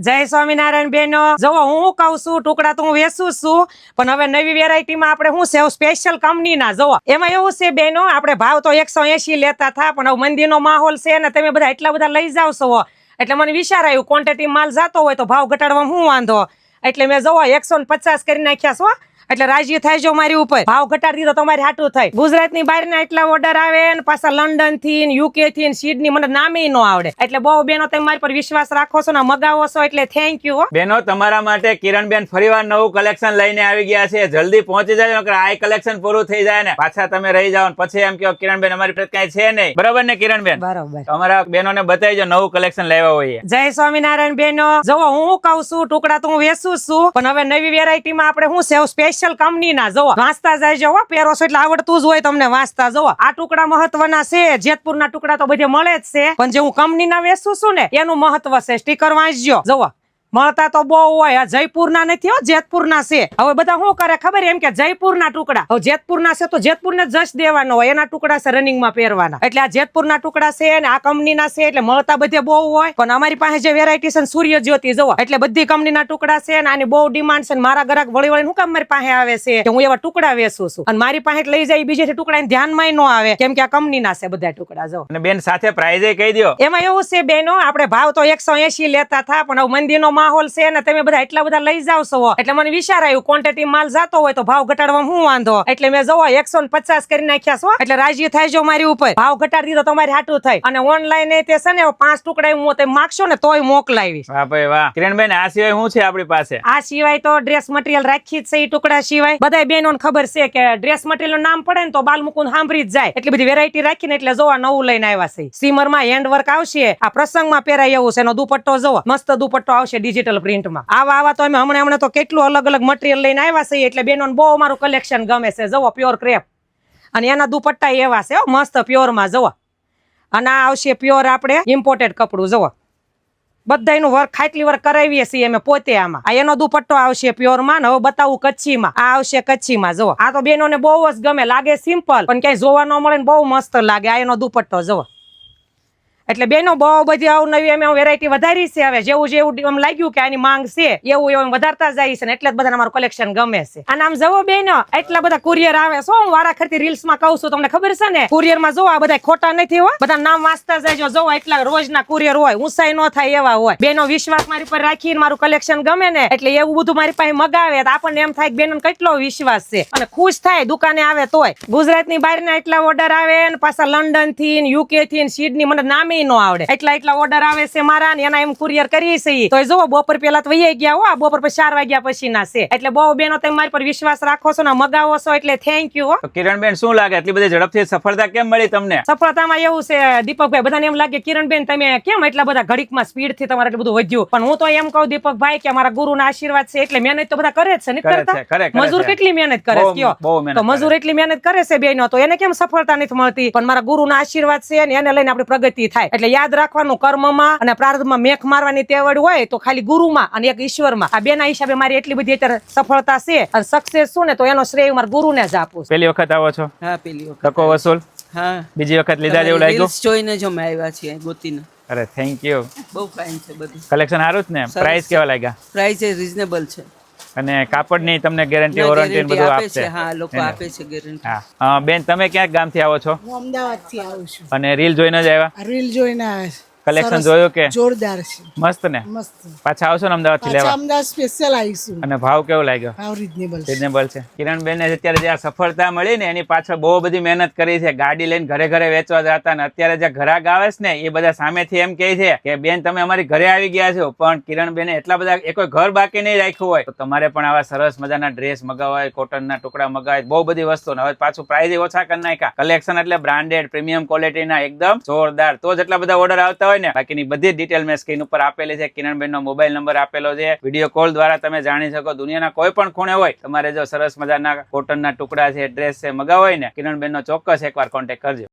જય સ્વામિનારાયણ બેનો, જો હું કહું છું ટુકડા તો હું વેચું છું, પણ હવે નવી વેરાયટીમાં આપણે શું છે સ્પેશિયલ કંપનીના જો એમાં એવું છે બેનો, આપણે ભાવ તો 180 લેતા હતા, પણ હવે મંદીનો માહોલ છે ને તમે બધા એટલા બધા લઈ જાવ છો એટલે મને વિચાર આવ્યું ક્વોન્ટિટી માલ જાતો હોય તો ભાવ ઘટાડવામાં શું વાંધો, એટલે મેં જોવો 150 કરી નાખ્યા છો, એટલે રાજી થાય જો મારી ઉપર ભાવ ઘટાડી દીધો તમારી હાટું થઈ. ગુજરાતની બહારના એટલા ઓર્ડર આવે ને પાછા લંડન થી યુકે થી સિડની મને નામે ન આવડે, એટલે બહુ બેનો તમે મારી પર વિશ્વાસ રાખો છો ને મગાવો છો એટલે થેન્ક યુ. બેનો તમારા માટે કિરણબેન ફરીવાર નવું કલેક્શન લઈને આવી ગયા છે, જલ્દી પહોંચી જાય નકર આ કલેક્શન પૂરું થઈ જાય ને પાછા તમે રહી જાવ પછી એમ કહો કિરણબેન અમારી પાસે કઈ છે નહીં. બરાબર ને કિરણબેન? બરાબર. અમારા બહેનોને બતાવીજો નવું કલેક્શન લાવ્યા હોય. જય સ્વામિનારાયણ બેનો, જો હું કહું છું ટુકડા તો હું વેચું છું, પણ હવે નવી વેરાયટીમાં આપણે શું છે સ્પેશિયલ કંપનીના જો વાંચતા જાય જો પહેરો છો એટલે આવડતું જ હોય તમને વાંચતા જો. આ ટુકડા મહત્વના છે, જેતપુરના ટુકડા તો બધે મળે જ છે, પણ જે હું કંપનીના વેચું છું ને એનું મહત્વ છે. સ્ટીકર વાંચજો જોવો, મળતા તો બહુ હોય, જયપુરના નથી હો, જેતપુરના છે. હવે બધા શું કરે ખબર એમ કે જયપુરના ટુકડા, હવે જેતપુરના છે તો જેતપુરને જશ દેવાનો હોય, એના ટુકડા છે રનિંગમાં પહેરવાના, એટલે આ જેતપુરના ટુકડા છે ને આ કંપનીના છે એટલે મળતા બધે બહુ હોય. પણ અમારી પાસે જે વેરાયટી છે સૂર્ય જ્યોતિ જોવો એટલે બધી કંપનીના ટુકડા છે ને આની બહુ ડિમાન્ડ છે. મારા ગ્રાહક વળી વળી શું કામ મારી પાસે આવે છે કે હું એવા ટુકડા વેચું છું, અને મારી પાસે લઈ જાય બીજે ટુકડા ધ્યાનમાં ન આવે કેમ કે આ કંપનીના છે બધા ટુકડા જો. અને બેન સાથે પ્રાઇઝ કહી દો. એમાં એવું છે બેનો, આપણે ભાવ તો 180 લેતા હતા, પણ હવે મંદીનો માહોલ છે ને તમે બધા એટલા બધા લઈ જાવ છો એટલે મને વિચાર આવ્યું ક્વોન્ટિટી માલ જાતો હોય તો ભાવ ઘટાડવામાં શું વાંધો, એટલે મેં જોવો 150 કરી નાખ્યા છો, એટલે રાજી થાય જો મારી ઉપર ભાવ ઘટાડી દીધો તમારી હાટું થઈ. અને ઓનલાઈન તે છે ને 5 ટુકડા હું તમે માગશો ને તોય મોકલાવીશ. વાહ ભાઈ વાહ. કિરણબેન આ સિવાય શું છે આપણી પાસે? આ સિવાય તો ડ્રેસ મટીરિયલ રાખી જ છે. એ ટુકડા સિવાય બધા બહેનોને ખબર છે કે ડ્રેસ મટીરિયલ નું નામ પડે ને તો બાલમુકુંદ સાંભળી જ જાય, એટલી બધી વેરાયટી રાખીને એટલે જોવા નવું લઈને આવ્યા છે. સીમરમાં હેન્ડ વર્ક આવશે, આ પ્રસંગમાં પહેરાય એવું છે, એનો દુપટ્ટો જોવો મસ્ત દુપટ્ટો આવશે ડિજિટલ પ્રિન્ટમાં. આવા તો અમે હમણાં તો કેટલું અલગ અલગ મટીરિયલ લઈને આવ્યા છે, એટલે બેનોને બહુ મારું કલેક્શન ગમે છે. જોવો પ્યોર ક્રેપ, અને એના દુપટ્ટા એવા છે મસ્ત પ્યોર માં જોવો, અને આ આવશે પ્યોર આપણે ઇમ્પોર્ટેડ કપડું જોવો, બધાનું વર્ક ખાટલી વર્ક કરાવીએ છીએ અમે પોતે. આમાં આ એનો દુપટ્ટો આવશે પ્યોર માં, હવે બતાવું કચ્છીમાં. આ આવશે કચ્છીમાં જોવો, આ તો બેનોને બહુ જ ગમે, લાગે સિમ્પલ પણ ક્યાંય જોવા ન મળે ને બહુ મસ્ત લાગે. આ એનો દુપટ્ટો જોવો, એટલે બેનો બહુ બધી અવનવી અમે વેરાયટી વધારી છે. હવે જેવું જેવું લાગ્યું કે આની માંગ છે એવું એવું વધારતા જાય છે ને એટલે જ બધા અમારું કલેક્શન ગમે છે. આ નામ જવો બેનો, એટલા બધા કુરિયર આવે છે. હું વારા ખરતી રીલ્સ માં કહું છું, તમને ખબર છે ને કુરિયર માં જોવો આ બધા ખોટા નથી હોય, બધા નામ વાંચતા જાય જોવો, એટલા રોજના કુરિયર હોય, ઊંચાઈ ન થાય એવા હોય. બેનો વિશ્વાસ મારી પર રાખીને મારું કલેક્શન ગમે ને એટલે એવું બધું મારી પાસે મગાવે તો આપણને એમ થાય કે બેનો કેટલો વિશ્વાસ છે, અને ખુશ થાય દુકાને આવે તોય. ગુજરાતની બહારના એટલા ઓર્ડર આવે ને પાછા લંડન થી યુકે થી સિડની મને નામે નો આવડે, એટલા ઓર્ડર આવે છે મારા ને એના એમ કુરિયર કરીએ છીએ. તો જોવો બપોર પેલા તો વહી ગયા હો, બપોર પછી 4 વાગ્યા પછી ના છે, એટલે બહુ બેનો તમે મારી પર વિશ્વાસ રાખો છો ને મગાવો છો એટલે થેન્ક યુ. કિરણબેન શું લાગે એટલી બધી ઝડપથી સફળતા કેમ મળી તમને? સફળતામાં એવું છે દીપકભાઈ, બધાને એમ લાગે કિરણબેન તમે કેમ એટલા બધા ઘડીકમાં સ્પીડ થી તમારે એટલું બધું વધ્યું, પણ હું તો એમ કહું દીપકભાઈ કે મારા ગુરુના આશીર્વાદ છે, એટલે મહેનત તો બધા કરે જ છે ને કરતા. મજૂર કેટલી મહેનત કરે છે કયો, તો મજૂર એટલી મહેનત કરે છે બેનો, તો એને કેમ સફળતા નથી મળતી, પણ મારા ગુરુના આશીર્વાદ છે ને એને લઈને આપણી પ્રગતિ થાય. એટલે યાદ રાખવાનું કર્મમાં અને પ્રારબ્ધમાં મેખ મારવાની ટેવડ હોય તો ખાલી ગુરુમાં અને એક ઈશ્વરમાં. આ બેના હિસાબે મારી એટલી બધી અત્યારે સફળતા છે અને સક્સેસ છું ને તો એનો શ્રેય મારા ગુરુને જ આપું. પહેલી વખત આવો છો? હા પહેલી વખત. ટકો વસૂલ? હા. બીજી વખત લીધા જેવું લાગ્યું? જોઈને જ અમે આવ્યા છીએ ગોતીને. અરે થેન્ક યુ. બહુ ફાઇન છે બધું. કલેક્શન સારું જ ને? પ્રાઇસ કેવા લાગ્યા? પ્રાઇસ એ રીઝનેબલ છે, અને કાપડની તમને ગેરંટી વોરંટી બધું આપશે? હા લોકો આપે છે ગેરંટી. હા બેન તમે ક્યાંક ગામથી આવો છો? હું અમદાવાદથી આવું છું. અને રીલ જોઈને જ આવ્યા? રીલ જોઈને આવ્યા છે. કલેક્શન જોયું કે? જોરદાર છે, મસ્ત ને? મસ્ત. પાછા આવશો ને અમદાવાદ થી લેવા? અમદાવાદ સ્પેશિયલ આવીશું. અને ભાવ કેવો લાગ્યો? ભાવ રીઝનેબલ છે. રીઝનેબલ છે. કિરણબેન ને અત્યારે જે સફળતા મળી ને એની પાછળ બહુ બધી મહેનત કરી છે. ગાડી લઈને ઘરે ઘરે વેચવા જતા ને અત્યારે જે ગ્રાહક આવે છે ને એ બધા સામેથી એમ કહે છે કે બેન તમે અમારી ઘરે આવી ગયા છો, પણ કિરણબેને એટલા બધા કોઈ ઘર બાકી નહીં રાખ્યું હોય તો તમારે પણ આવા સરસ મજાના ડ્રેસ મગાવાય, કોટનના ટુકડા મગાવાય, બહુ બધી વસ્તુ. હવે પાછું પ્રાઇઝ ઓછા કરી નાખ્યા. કલેક્શન એટલે બ્રાન્ડેડ પ્રીમિયમ ક્વોલિટીના એકદમ જોરદાર, તો જ એટલા બધા ઓર્ડર આવતા હોય ને. બાકીની બધી ડિટેલ મેં સ્ક્રીન ઉપર આપેલી છે. કિરણબેન નો મોબાઈલ નંબર આપેલો છે, વિડીયો કોલ દ્વારા તમે જાણી શકો. દુનિયાના કોઈ પણ ખૂણે હોય તમારે જો સરસ મજાના કોટનના ટુકડા છે, ડ્રેસ છે મગાવો હોય ને, કિરણબેન નો ચોક્કસ એકવાર કોન્ટેક્ટ કરજો.